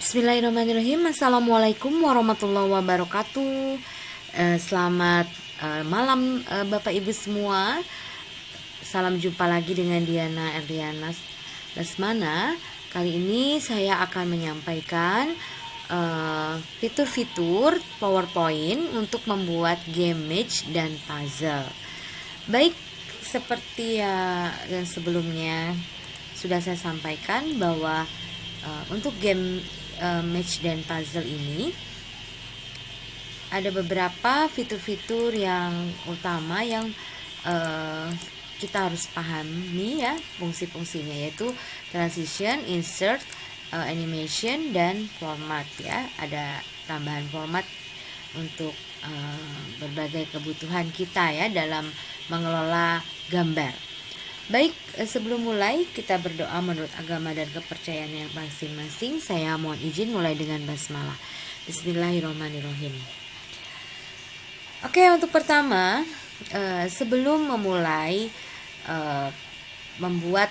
Bismillahirrahmanirrahim. Assalamualaikum warahmatullahi wabarakatuh. Selamat malam Bapak Ibu semua. Salam jumpa lagi dengan Diana Erdiana Lesmana. Kali ini saya akan menyampaikan fitur-fitur PowerPoint untuk membuat game match dan puzzle. Baik, seperti yang sebelumnya sudah saya sampaikan bahwa untuk game match dan puzzle ini ada beberapa fitur-fitur yang utama yang kita harus pahami ya, fungsi-fungsinya, yaitu transition, insert, animation, dan format ya. Ada tambahan format untuk berbagai kebutuhan kita ya dalam mengelola gambar. Baik, sebelum mulai kita berdoa menurut agama dan kepercayaan yang masing-masing. Saya mohon izin mulai dengan basmalah. Bismillahirrahmanirrahim. Oke, untuk pertama, sebelum memulai membuat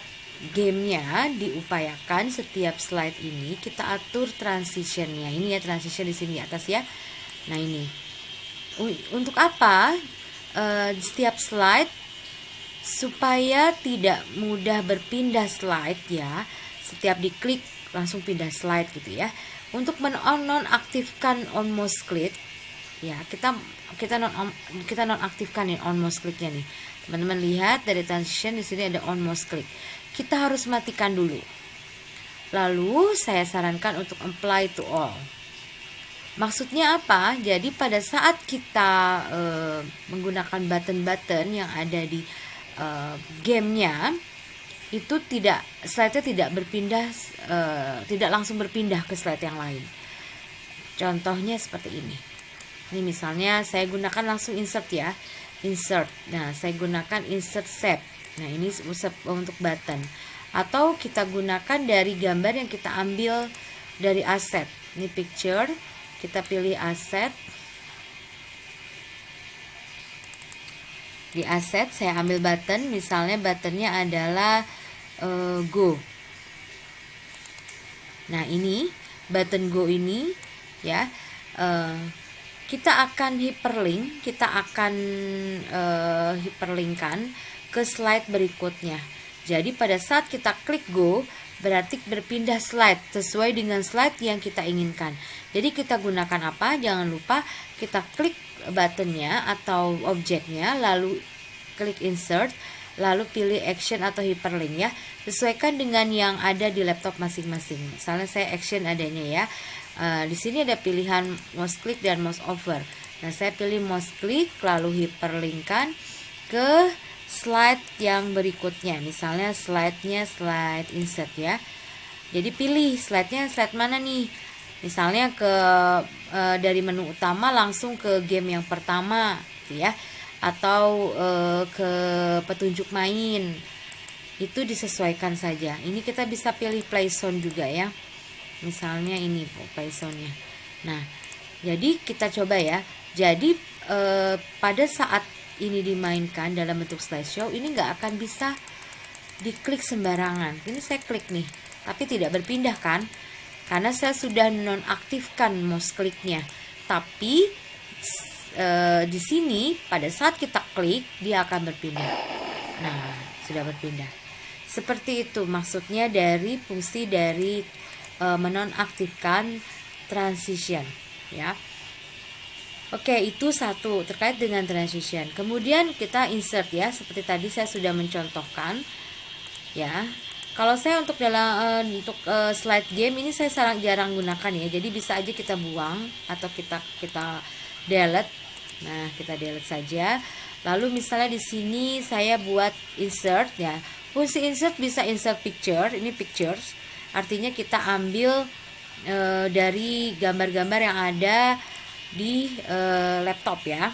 gamenya, diupayakan setiap slide ini kita atur transitionnya. Ini ya, transition di sini di atas ya. Nah ini, untuk apa? Setiap slide supaya tidak mudah berpindah slide ya, setiap diklik langsung pindah slide gitu ya. Untuk menonaktifkan on mouse click ya, kita nonaktifkan nih on mouse clicknya nih. Teman-teman lihat dari transition di sini ada on mouse click. Kita harus matikan dulu. Lalu saya sarankan untuk apply to all. Maksudnya apa? Jadi pada saat kita menggunakan button-button yang ada di gamenya, itu slide-nya tidak berpindah, tidak langsung berpindah ke slide yang lain. Contohnya seperti ini. Ini misalnya saya gunakan langsung insert ya, insert. Nah, saya gunakan insert shape. Nah, ini untuk button. Atau kita gunakan dari gambar yang kita ambil dari asset. Ini picture, kita pilih asset. Di asset saya ambil button, misalnya buttonnya adalah go. Nah ini button go ini ya, kita akan hyperlink, kita akan hyperlinkkan ke slide berikutnya. Jadi pada saat kita klik go, berarti berpindah slide sesuai dengan slide yang kita inginkan. Jadi kita gunakan apa? Jangan lupa kita klik buttonnya atau objeknya, lalu klik insert, lalu pilih action atau hyperlink ya. Sesuaikan dengan yang ada di laptop masing-masing. Misalnya saya action adanya ya. Di sini ada pilihan mouse click dan mouse over. Nah, saya pilih mouse click lalu hyperlinkkan ke slide yang berikutnya. Misalnya slide-nya slide insert ya. Jadi pilih slide-nya slide mana nih? Misalnya dari menu utama langsung ke game yang pertama gitu ya, atau ke petunjuk main. Itu disesuaikan saja. Ini kita bisa pilih play sound juga ya. Misalnya ini play soundnya. Nah, jadi kita coba ya. Jadi pada saat ini dimainkan dalam bentuk slideshow, ini nggak akan bisa diklik sembarangan. Ini saya klik nih, tapi tidak berpindah kan? Karena saya sudah nonaktifkan mouse clicknya. Tapi di sini pada saat kita klik dia akan berpindah. Nah, sudah berpindah. Seperti itu maksudnya dari fungsi dari menonaktifkan transition ya. Oke, itu satu terkait dengan transition. Kemudian kita insert ya, seperti tadi saya sudah mencontohkan ya. Kalau saya untuk slide game ini saya jarang gunakan ya. Jadi bisa aja kita buang atau kita delete. Nah, kita delete saja. Lalu misalnya di sini saya buat insert ya. Fungsi insert bisa insert picture, ini pictures. Artinya kita ambil dari gambar-gambar yang ada di laptop ya.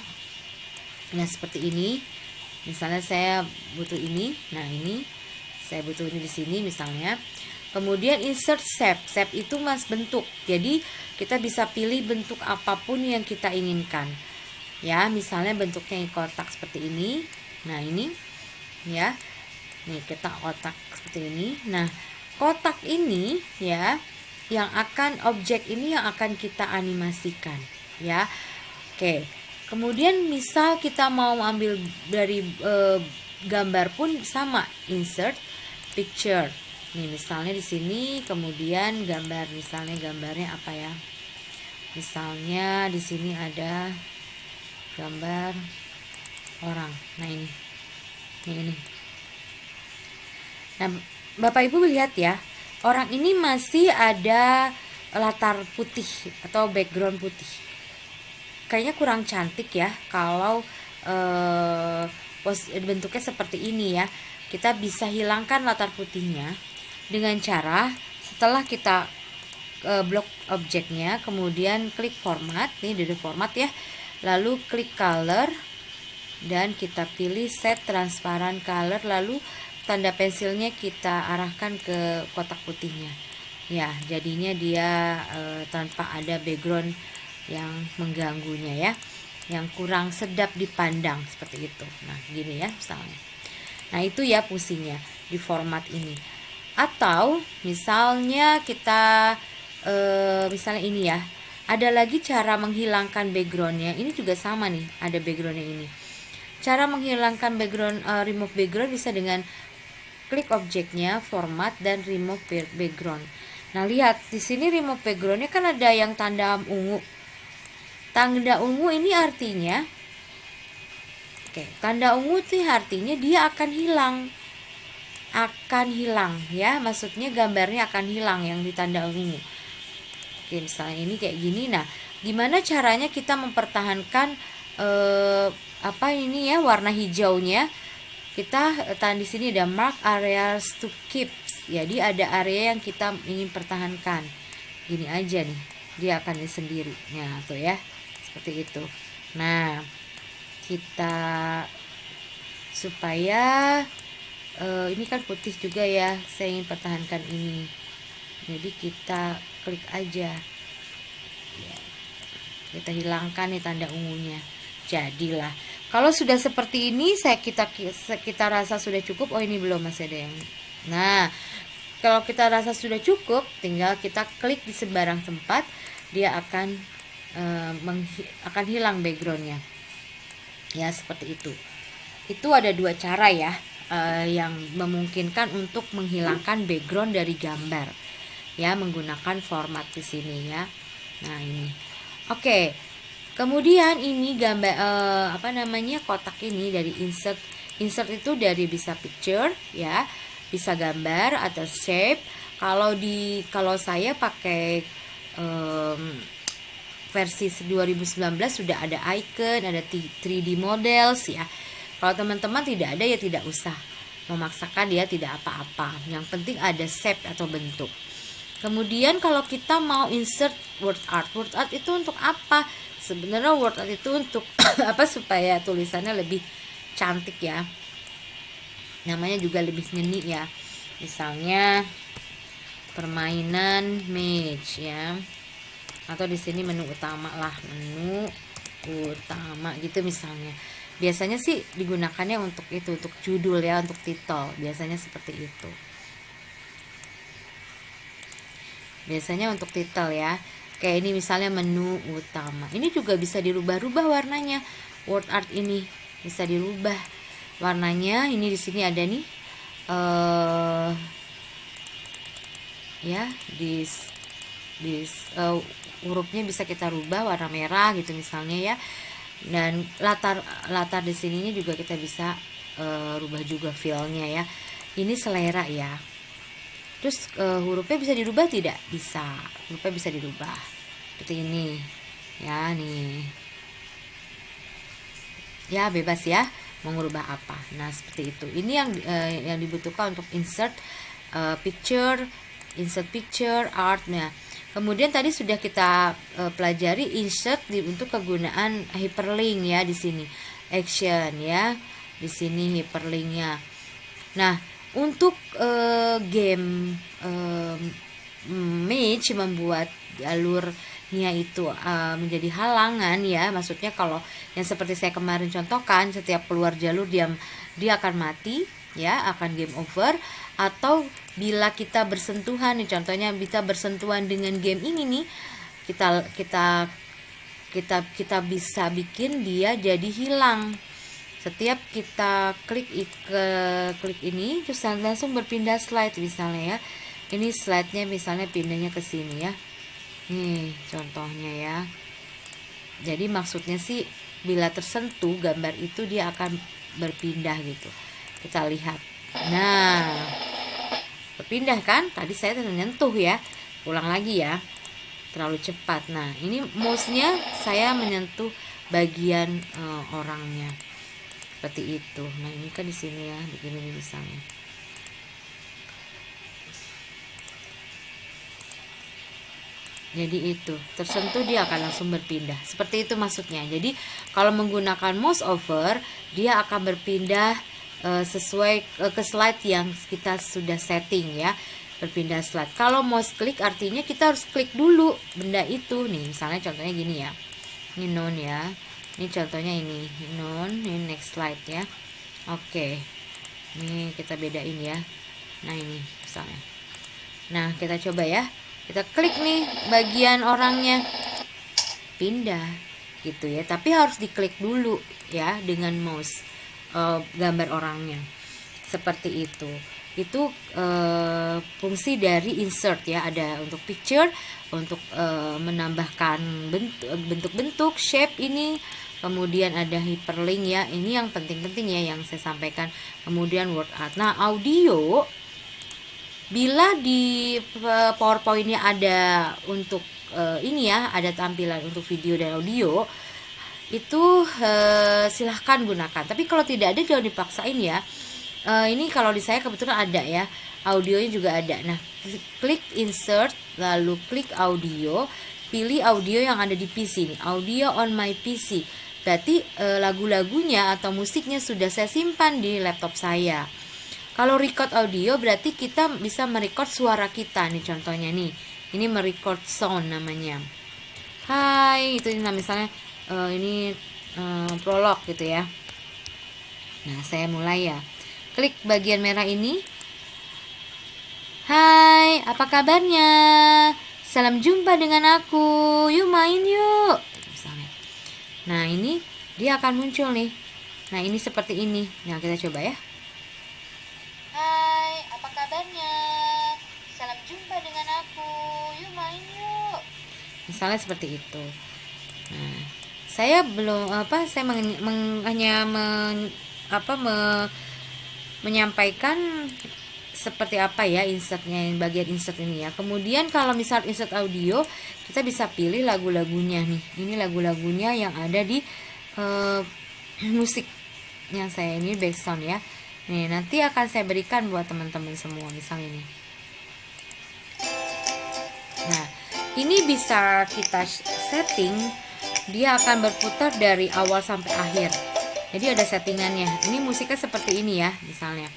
Nah, seperti ini. Misalnya saya butuh ini. Nah, ini saya butuh ini di sini misalnya. Kemudian insert shape. Shape itu bentuk. Jadi kita bisa pilih bentuk apapun yang kita inginkan. Ya, misalnya bentuknya kotak seperti ini. Nah, ini ya. Nih, kita kotak seperti ini. Nah, kotak ini ya objek ini yang akan kita animasikan ya. Oke. Kemudian misal kita mau ambil dari gambar pun sama, insert picture. Nih misalnya di sini, kemudian gambar, misalnya gambarnya apa ya? Misalnya di sini ada gambar orang. Nah ini. Nah, Bapak Ibu lihat ya, orang ini masih ada latar putih atau background putih. Kayaknya kurang cantik ya kalau bentuknya seperti ini ya. Kita bisa hilangkan latar putihnya dengan cara setelah kita blok objeknya, kemudian klik format, nih dari format ya, lalu klik color dan kita pilih set transparent color, lalu tanda pensilnya kita arahkan ke kotak putihnya ya, jadinya dia tanpa ada background yang mengganggunya ya, yang kurang sedap dipandang seperti itu. Nah gini ya misalnya. Nah itu ya fungsinya di format ini. Atau misalnya kita misalnya ini ya, ada lagi cara menghilangkan backgroundnya. Ini juga sama nih, ada backgroundnya ini. Cara menghilangkan background, remove background bisa dengan klik objeknya, format, dan remove background. Nah lihat di sini remove backgroundnya kan ada yang tanda ungu. Tanda ungu ini artinya, tanda ungu itu artinya dia akan hilang ya, maksudnya gambarnya akan hilang yang di tanda ungu. Oke, misalnya ini kayak gini. Nah gimana caranya kita mempertahankan ini ya, warna hijaunya? Kita di sini ada mark areas to keep. Jadi ada area yang kita ingin pertahankan. Gini aja nih, dia akan sendiri. Nah tuh ya, seperti itu. Nah kita supaya ini kan putih juga ya, saya ingin pertahankan ini. Jadi kita klik aja ya, kita hilangkan nih tanda ungunya. Jadilah, kalau sudah seperti ini kita rasa sudah cukup. Oh ini belum, masih ada yang. Nah kalau kita rasa sudah cukup, tinggal kita klik di sembarang tempat, dia akan hilang backgroundnya ya, seperti itu. Itu ada dua cara ya yang memungkinkan untuk menghilangkan background dari gambar ya, menggunakan format di sini ya. Nah ini oke. Kemudian ini gambar kotak ini dari insert itu dari bisa picture ya, bisa gambar atau shape. Kalau saya pakai versi 2019 sudah ada icon, ada 3D models ya. Kalau teman-teman tidak ada ya tidak usah memaksakan, dia tidak apa-apa. Yang penting ada shape atau bentuk. Kemudian kalau kita mau insert word art itu untuk apa? Sebenarnya word art itu untuk supaya tulisannya lebih cantik ya. Namanya juga lebih seni ya. Misalnya permainan match ya. Atau di sini menu utama lah, menu utama gitu misalnya. Biasanya sih digunakannya untuk itu, untuk judul ya, untuk title. Biasanya seperti itu. Biasanya untuk title ya. Kayak ini misalnya menu utama. Ini juga bisa dirubah-rubah warnanya. Word art ini bisa dirubah warnanya. Ini di sini ada nih ya, hurufnya bisa kita rubah warna merah gitu misalnya ya. Dan latar di sininya juga kita bisa rubah juga feel-nya ya. Ini selera ya. Terus hurufnya bisa dirubah tidak? Bisa. Hurufnya bisa dirubah seperti ini ya, nih ya, bebas ya mau ngubah apa. Nah seperti itu. Ini yang dibutuhkan untuk insert picture art. Nah kemudian tadi sudah kita pelajari insert untuk kegunaan hyperlink ya, di sini action ya, di sini hyperlinknya. Nah untuk game Mage membuat jalurnya itu menjadi halangan ya, maksudnya kalau yang seperti saya kemarin contohkan, setiap keluar jalur dia akan mati ya, akan game over. Atau bila kita bersentuhan nih, contohnya kita bersentuhan dengan game ini nih, kita kita kita bisa bikin dia jadi hilang. Setiap kita klik ini terus langsung berpindah slide misalnya ya. Ini slide-nya misalnya pindahnya ke sini ya. Nih contohnya ya. Jadi maksudnya sih bila tersentuh gambar itu dia akan berpindah gitu. Kita lihat. Nah, berpindah kan? Tadi saya menyentuh ya. Ulang lagi ya. Terlalu cepat. Nah, ini mouse-nya saya menyentuh bagian orangnya. Seperti itu. Nah, ini kan di sini ya, begini nih misalnya. Jadi itu, tersentuh dia akan langsung berpindah. Seperti itu maksudnya. Jadi kalau menggunakan mouse over, dia akan berpindah sesuai ke slide yang kita sudah setting ya. Berpindah slide. Kalau mouse klik artinya kita harus klik dulu benda itu. Nih, misalnya contohnya gini ya. Ini non ya. Ini contohnya ini non, ini next slide ya. Oke. Ini kita bedain ya. Nah, ini misalnya. Nah, kita coba ya. Kita klik nih bagian orangnya. Pindah gitu ya. Tapi harus diklik dulu ya dengan mouse gambar orangnya. Seperti itu. Itu fungsi dari insert ya, ada untuk picture, untuk menambahkan bentuk-bentuk shape ini, kemudian ada hyperlink ya, ini yang penting-penting ya yang saya sampaikan, kemudian word art. Nah, audio bila di PowerPoint-nya ada untuk ini ya, ada tampilan untuk video dan audio, itu silahkan gunakan, tapi kalau tidak ada jangan dipaksain ya. Ini kalau di saya kebetulan ada ya, audionya juga ada. Nah, klik insert, lalu klik audio, pilih audio yang ada di PC nih, audio on my PC. Berarti lagu-lagunya atau musiknya sudah saya simpan di laptop saya. Kalau record audio berarti kita bisa merecord suara kita nih, contohnya nih. Ini merecord sound namanya. Hai, itu nah misalnya ini prolog gitu ya. Nah, saya mulai ya. Klik bagian merah ini. Hai, apa kabarnya? Salam jumpa dengan aku. Yuk main yuk. Misalnya. Nah, ini dia akan muncul nih. Nah, ini seperti ini. Nah, kita coba ya. Hai, apa kabarnya? Salam jumpa dengan aku. Yuk main yuk. Misalnya seperti itu. Nah, saya belum saya hanya menyampaikan seperti apa ya insertnya, bagian insert ini ya. Kemudian kalau misal insert audio, kita bisa pilih lagu-lagunya nih. Ini lagu-lagunya yang ada di musik yang saya ini background ya. Nih, nanti akan saya berikan buat teman-teman semua misalnya ini. Nah, ini bisa kita setting, dia akan berputar dari awal sampai akhir. Jadi ada settingannya. Ini musiknya seperti ini ya misalnya.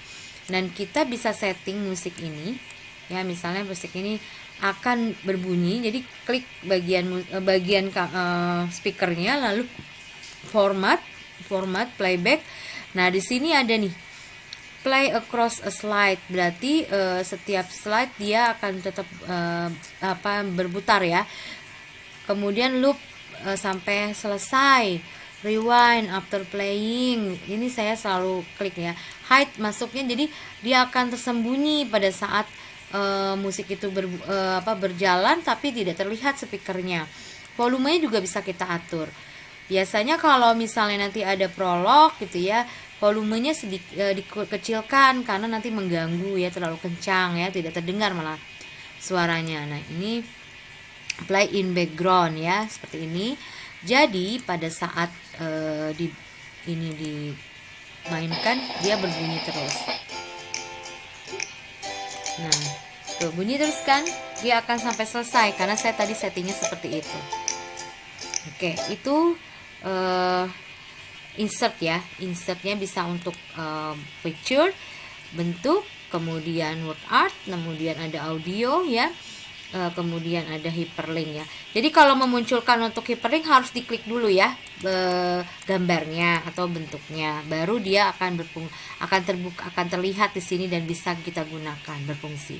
Dan kita bisa setting musik ini ya, misalnya musik ini akan berbunyi. Jadi klik bagian speakernya, lalu format playback. Nah, di sini ada nih play across a slide. Berarti setiap slide dia akan tetap berputar ya. Kemudian loop sampai selesai. Rewind after playing, ini saya selalu klik ya. Hide masuknya, jadi dia akan tersembunyi pada saat musik itu berjalan tapi tidak terlihat speakernya. Volumenya juga bisa kita atur. Biasanya kalau misalnya nanti ada prolog gitu ya, volumenya dikecilkan karena nanti mengganggu ya, terlalu kencang ya, tidak terdengar malah suaranya. Nah, ini play in background ya, seperti ini. Jadi pada saat ini dimainkan, dia berbunyi terus. Nah, tuh bunyi terus kan, dia akan sampai selesai karena saya tadi settingnya seperti itu. Oke, itu insert ya. Insertnya bisa untuk picture, bentuk, kemudian word art, kemudian ada audio ya. kemudian ada hyperlink ya. Jadi kalau memunculkan untuk hyperlink harus diklik dulu ya gambarnya atau bentuknya, baru dia akan terlihat di sini dan bisa kita gunakan berfungsi.